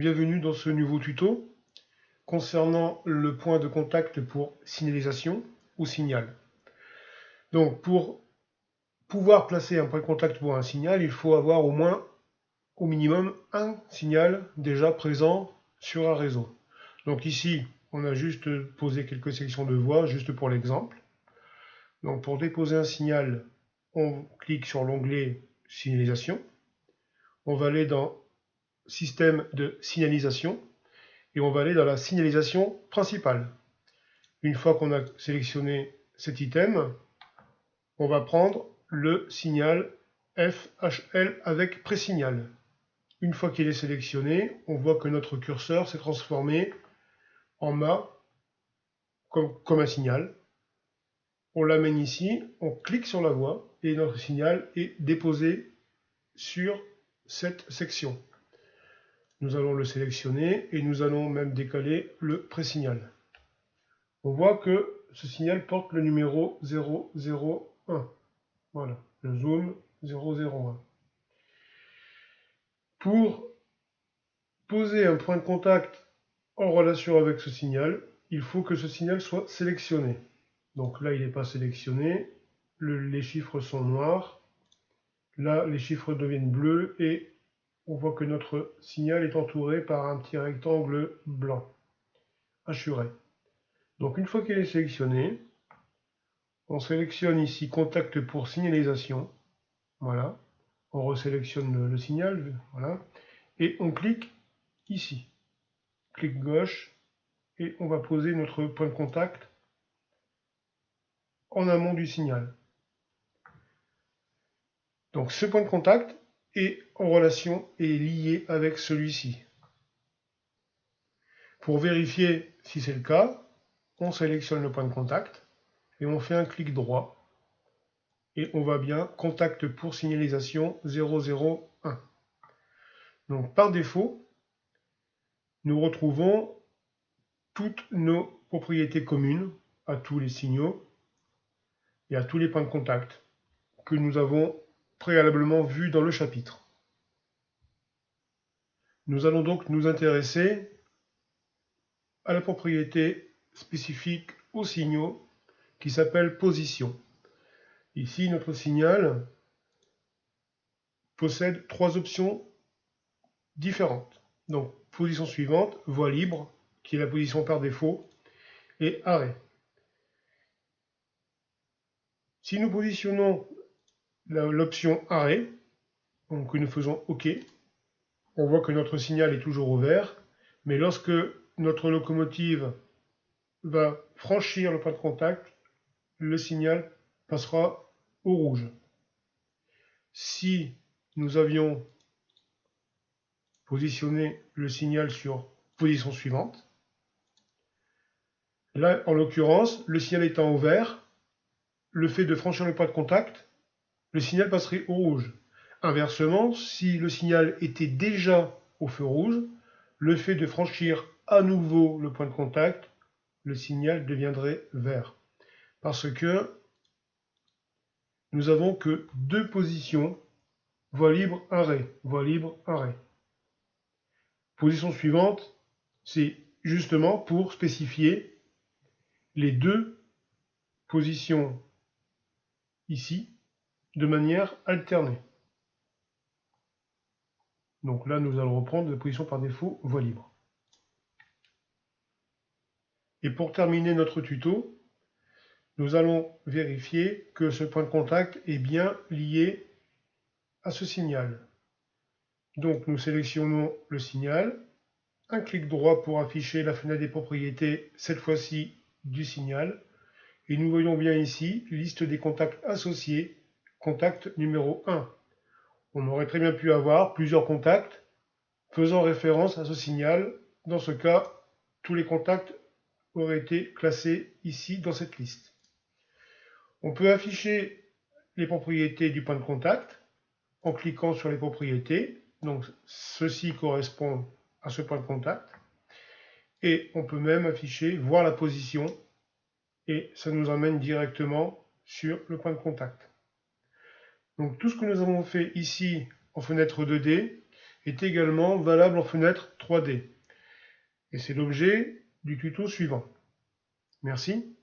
Bienvenue dans ce nouveau tuto concernant le point de contact pour signalisation ou signal. Donc pour pouvoir placer un point de contact pour un signal, il faut avoir au minimum un signal déjà présent sur un réseau. Donc ici, on a juste posé quelques sélections de voies juste pour l'exemple. Donc pour déposer un signal, on clique sur l'onglet signalisation. On va aller dans système de signalisation et on va aller dans la signalisation principale. Une fois qu'on a sélectionné cet item, on va prendre le signal FHL avec présignal. Une fois qu'il est sélectionné, on voit que notre curseur s'est transformé en mât comme un signal. On l'amène ici, on clique sur la voie et notre signal est déposé sur cette section. Nous allons le sélectionner et nous allons même décaler le présignal. On voit que ce signal porte le numéro 001. Voilà, le zoom 001. Pour poser un point de contact en relation avec ce signal, il faut que ce signal soit sélectionné. Donc là, il n'est pas sélectionné. Les chiffres sont noirs. Là, les chiffres deviennent bleus et on voit que notre signal est entouré par un petit rectangle blanc, hachuré. Donc une fois qu'il est sélectionné, on sélectionne ici contact pour signalisation. Voilà. On resélectionne le signal. Voilà. Et on clique ici. Clic gauche. Et on va poser notre point de contact en amont du signal. Donc ce point de contact est en relation et lié avec celui-ci. Pour vérifier si c'est le cas, on sélectionne le point de contact et on fait un clic droit et on va bien contact pour signalisation 001. Donc par défaut, nous retrouvons toutes nos propriétés communes à tous les signaux et à tous les points de contact que nous avons préalablement vus dans le chapitre. Nous allons donc nous intéresser à la propriété spécifique aux signaux qui s'appelle position. Ici, notre signal possède trois options différentes. Donc, position suivante, voie libre, qui est la position par défaut, et arrêt. Si nous positionnons l'option arrêt, donc que nous faisons OK, on voit que notre signal est toujours au vert, mais lorsque notre locomotive va franchir le point de contact, le signal passera au rouge. Si nous avions positionné le signal sur position suivante, là en l'occurrence, le signal étant au vert, le fait de franchir le point de contact, le signal passerait au rouge. Inversement, si le signal était déjà au feu rouge, le fait de franchir à nouveau le point de contact, le signal deviendrait vert. Parce que nous avons que deux positions, voie libre, arrêt, voie libre, arrêt. Position suivante, c'est justement pour spécifier les deux positions ici de manière alternée. Donc là, nous allons reprendre la position par défaut, voie libre. Et pour terminer notre tuto, nous allons vérifier que ce point de contact est bien lié à ce signal. Donc nous sélectionnons le signal, un clic droit pour afficher la fenêtre des propriétés, cette fois-ci du signal, et nous voyons bien ici liste des contacts associés, contact numéro 1. On aurait très bien pu avoir plusieurs contacts faisant référence à ce signal. Dans ce cas, tous les contacts auraient été classés ici dans cette liste. On peut afficher les propriétés du point de contact en cliquant sur les propriétés. Donc ceci correspond à ce point de contact. Et on peut même afficher, voir la position, et ça nous emmène directement sur le point de contact. Donc tout ce que nous avons fait ici en fenêtre 2D, est également valable en fenêtre 3D. Et c'est l'objet du tuto suivant. Merci.